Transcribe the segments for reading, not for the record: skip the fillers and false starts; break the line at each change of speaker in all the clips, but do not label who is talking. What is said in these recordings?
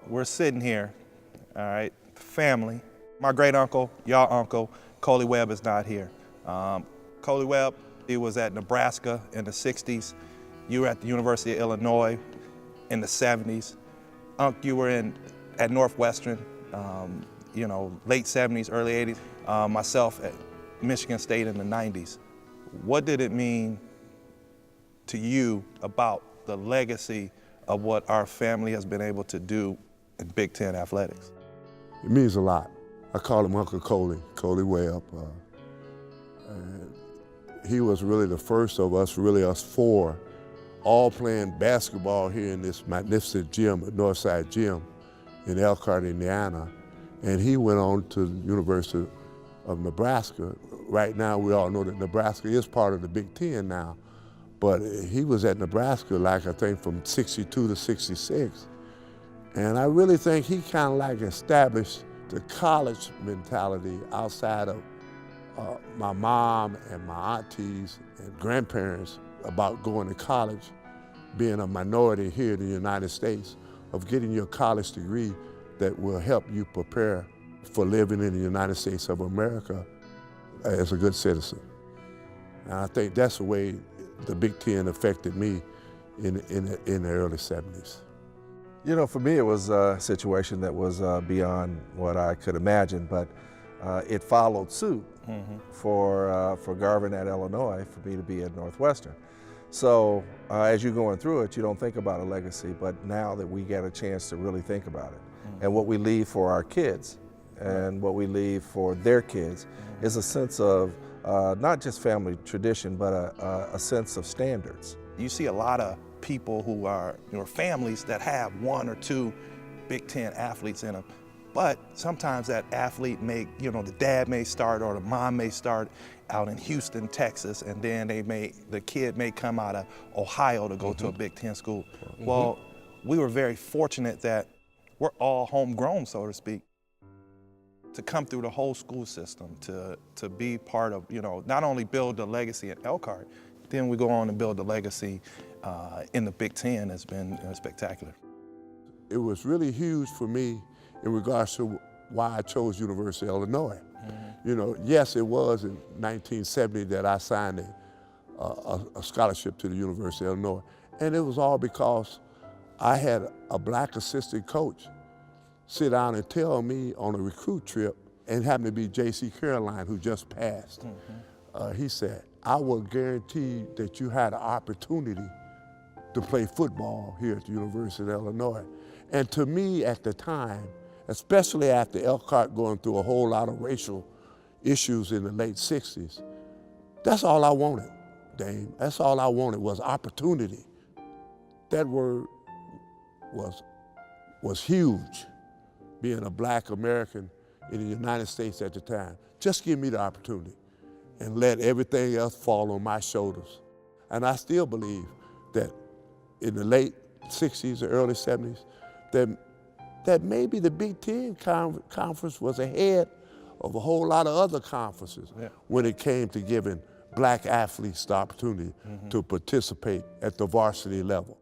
we're sitting here, all right, family. My great uncle, y'all uncle, Coley Webb is not here. Coley Webb, he was at Nebraska in the 60s. You were at the University of Illinois in the 70s. Unc, you were at Northwestern, late 70s, early 80s. Myself at Michigan State in the 90s. What did it mean to you about the legacy of what our family has been able to do in Big Ten athletics?
It means a lot. I call him Uncle Coley Webb. And he was really the first of us, really us four, all playing basketball here in this magnificent gym, Northside Gym in Elkhart, Indiana. And he went on to the University of Nebraska. Right now, we all know that Nebraska is part of the Big Ten now, but he was at Nebraska, like I think from 62 to 66. And I really think he kind of like established the college mentality outside of my mom and my aunties and grandparents about going to college, being a minority here in the United States, of getting your college degree that will help you prepare for living in the United States of America as a good citizen. And I think that's the way the Big Ten affected me in the early 70s.
You know, for me, it was a situation that was beyond what I could imagine, but it followed suit for Garvin at Illinois, for me to be at Northwestern. So as you're going through it, you don't think about a legacy, but now that we get a chance to really think about it, and what we leave for our kids, and what we leave for their kids, is a sense of not just family tradition, but a sense of standards.
You see a lot of people who are, families that have one or two Big Ten athletes in them, but sometimes that athlete the dad may start or the mom may start out in Houston, Texas, and then the kid may come out of Ohio to go to a Big Ten school. Well, we were very fortunate that we're all homegrown, so to speak, to come through the whole school system, to be part of, not only build the legacy at Elkhart, then we go on and build the legacy in the Big Ten. Has been spectacular.
It was really huge for me in regards to why I chose University of Illinois. Yes, it was in 1970 that I signed a scholarship to the University of Illinois, and it was all because I had a black assistant coach sit down and tell me on a recruit trip, and happened to be J.C. Caroline, who just passed. He said, I will guarantee that you had an opportunity to play football here at the University of Illinois. And to me at the time, especially after Elkhart going through a whole lot of racial issues in the late 60s, that's all I wanted, Dame. That's all I wanted was opportunity. That word was huge, being a black American in the United States at the time. Just give me the opportunity and let everything else fall on my shoulders. And I still believe that in the late 60s or early 70s, that maybe the Big Ten conference was ahead of a whole lot of other conferences when it came to giving black athletes the opportunity to participate at the varsity level.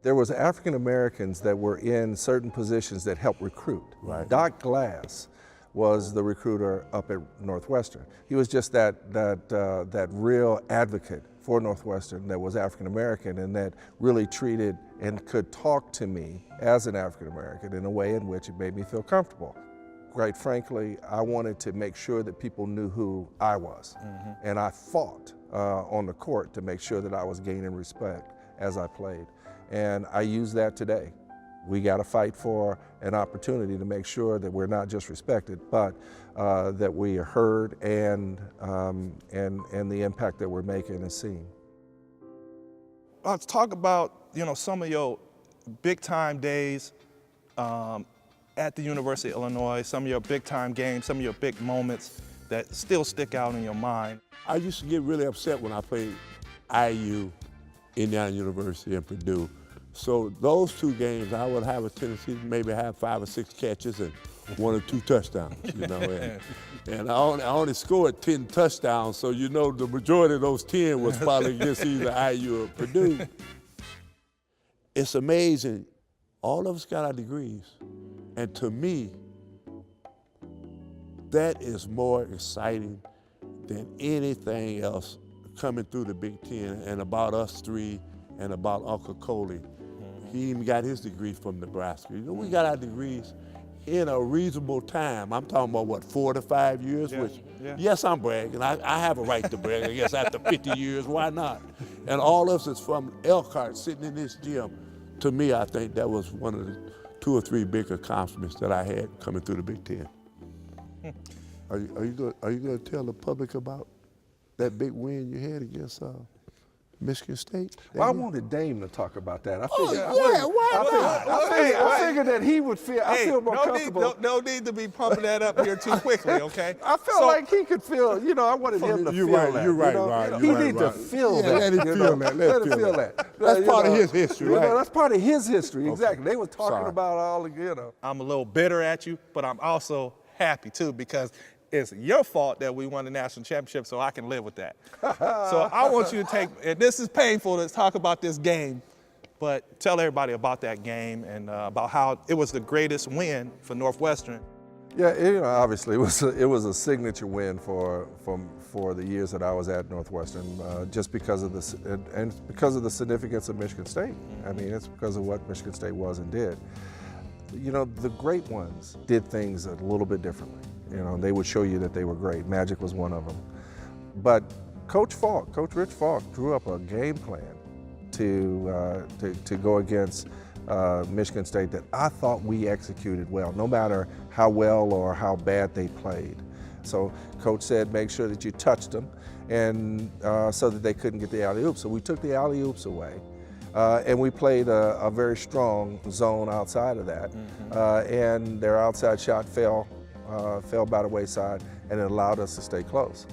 There was African Americans that were in certain positions that helped recruit.
Right.
Doc Glass was the recruiter up at Northwestern. He was just that real advocate for Northwestern that was African American and that really treated and could talk to me as an African American in a way in which it made me feel comfortable. Quite frankly, I wanted to make sure that people knew who I was. And I fought on the court to make sure that I was gaining respect as I played. And I use that today. We got to fight for an opportunity to make sure that we're not just respected, but that we are heard and the impact that we're making is seen.
Let's talk about some of your big time days at the University of Illinois, some of your big time games, some of your big moments that still stick out in your mind.
I used to get really upset when I played IU, Indiana University, and Purdue. So those two games, I would have a tendency to maybe have 5 or 6 catches and 1 or 2 touchdowns, and I only scored 10 touchdowns, so the majority of those 10 was probably against either IU or Purdue. It's amazing. All of us got our degrees, And to me, that is more exciting than anything else coming through the Big Ten and about us three and about Uncle Coley. He even got his degree from Nebraska. You know, we got our degrees in a reasonable time. I'm talking about, what, 4 to 5 years?
Yeah,
Which,
yeah.
yes, I'm bragging. I have a right to brag. I guess after 50 years, why not? And all of us is from Elkhart, sitting in this gym. To me, I think that was one of the 2 or 3 big accomplishments that I had coming through the Big Ten. Are you going to tell the public about that big win you had against Michigan State?
Well, I wanted Dame to talk about that. I figured that he would feel. I feel more comfortable.
No need to be pumping that up here too quickly, okay?
I felt like he could feel. You know, I wanted him to feel that.
You're right,
you know?
Rod.
He needs to feel that.
Let him feel that. Let him feel that. That's part of his history, right?
You know, that's part of his history. Exactly. They were talking about all the, you know.
I'm a little bitter at you, but I'm also happy too because it's your fault that we won the national championship, so I can live with that. So I want you to take, and this is painful to talk about this game, but tell everybody about that game and about how it was the greatest win for Northwestern.
Yeah, you know, obviously it was a signature win for the years that I was at Northwestern, just because of this and because of the significance of Michigan State. I mean, it's because of what Michigan State was and did. You know, the great ones did things a little bit differently. You know, they would show you that they were great. Magic was one of them. But Coach Rich Falk, drew up a game plan to go against Michigan State that I thought we executed well, no matter how well or how bad they played. So Coach said, make sure that you touched them, and so that they couldn't get the alley-oops. So we took the alley-oops away. And we played a very strong zone outside of that. And their outside shot fell by the wayside, and it allowed us to stay close.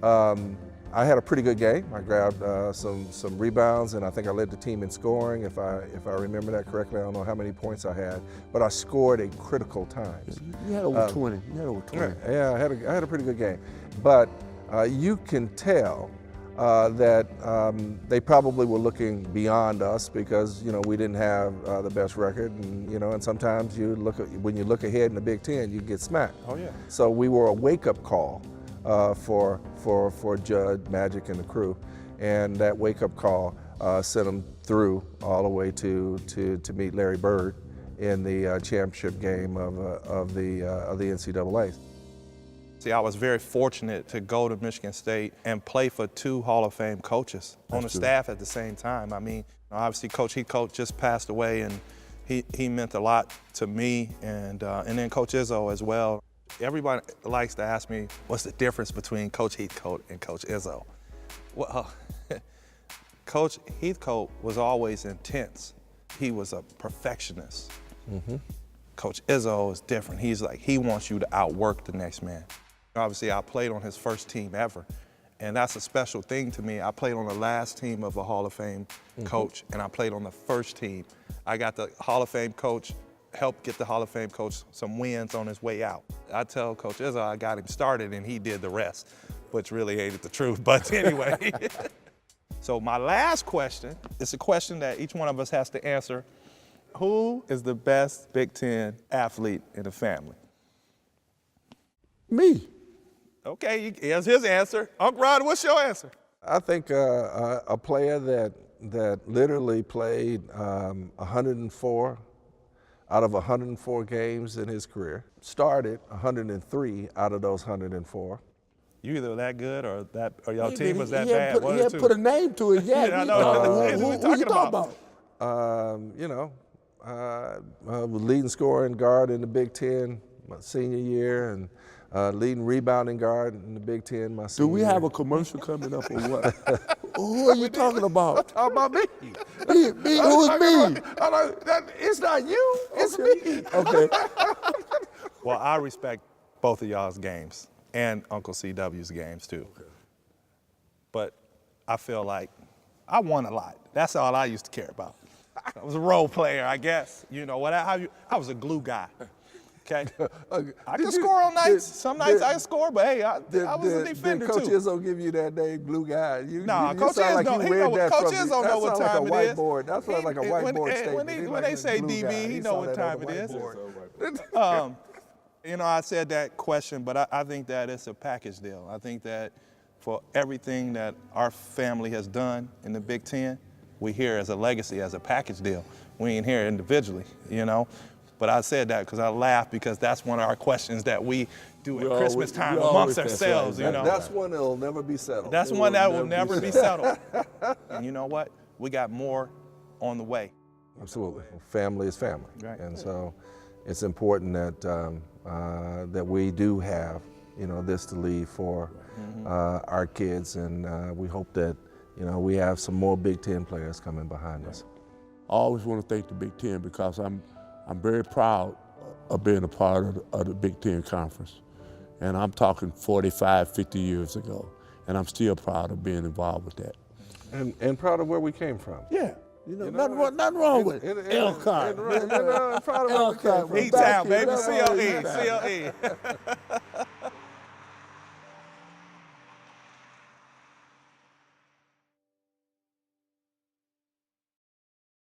I had a pretty good game. I grabbed some rebounds, and I think I led the team in scoring, if I remember that correctly. I don't know how many points I had, but I scored at critical times.
You had over 20. You had over 20.
Yeah, I had a pretty good game. But you can tell that they probably were looking beyond us because, you know, we didn't have the best record, and, you know, and sometimes when you look ahead in the Big Ten, you get smacked.
Oh yeah.
So we were a wake-up call for Judd, Magic, and the crew, and that wake-up call sent them through all the way to meet Larry Bird in the championship game of the NCAA.
See, I was very fortunate to go to Michigan State and play for 2 Hall of Fame coaches on the staff at the same time. I mean, obviously Coach Heathcote just passed away, and he meant a lot to me, and then Coach Izzo as well. Everybody likes to ask me, what's the difference between Coach Heathcote and Coach Izzo? Well, Coach Heathcote was always intense. He was a perfectionist. Coach Izzo is different. He's like, he wants you to outwork the next man. Obviously, I played on his first team ever, and that's a special thing to me. I played on the last team of a Hall of Fame coach, and I played on the first team. I got the Hall of Fame coach, helped get the Hall of Fame coach some wins on his way out. I tell Coach Izzo I got him started, and he did the rest, which really ain't the truth, but anyway. So my last question is a question that each one of us has to answer. Who is the best Big Ten athlete in the family?
Me.
Okay, here's his answer. Uncle Rod, what's your answer?
I think a player that literally played 104 out of 104 games in his career, started 103 out of those 104.
You either that good or your team was that bad.
He had put a name to it yet.
Yeah, I know.
Who you talking
about? You know, leading scorer and guard in the Big Ten my senior year, and leading rebounding guard in the Big Ten my senior year.
Do we have a commercial coming up or what? Who are you talking about?
Talk about me.
Me? Who is me?
It's not you, it's me.
Okay.
Well, I respect both of y'all's games and Uncle CW's games too. Okay. But I feel like I won a lot. That's all I used to care about. I was a role player, I guess. You know what? I was a glue guy. Okay. I can score on nights. Some nights I can score, but hey, I was a defender
Coach
too.
Izzo give you that name, glue guy?
Nah, Coach Izzo don't know what time it is.
That sounds like a whiteboard statement.
When they say DB, he know what time it is. You know, I said that question, but I think that it's a package deal. I think that for everything that our family has done in the Big Ten, we here as a legacy, as a package deal. We ain't here individually, you know. But I said that because I laugh because that's one of our questions that we do at Christmas time amongst ourselves, you know.
That's one that will never be settled.
That's one that will never be settled. And you know what? We got more on the way.
Absolutely. Family is family.
Right.
And so it's important that that we do have, you know, this to leave for our kids, and we hope that, you know, we have some more Big Ten players coming behind us.
I always want to thank the Big Ten because I'm very proud of being a part of the Big Ten Conference. And I'm talking 45, 50 years ago. And I'm still proud of being involved with that.
And proud of where we came from.
Yeah. You know, nothing wrong with Elkhart.
Proud of where we came from.
E-Town, baby, CLE.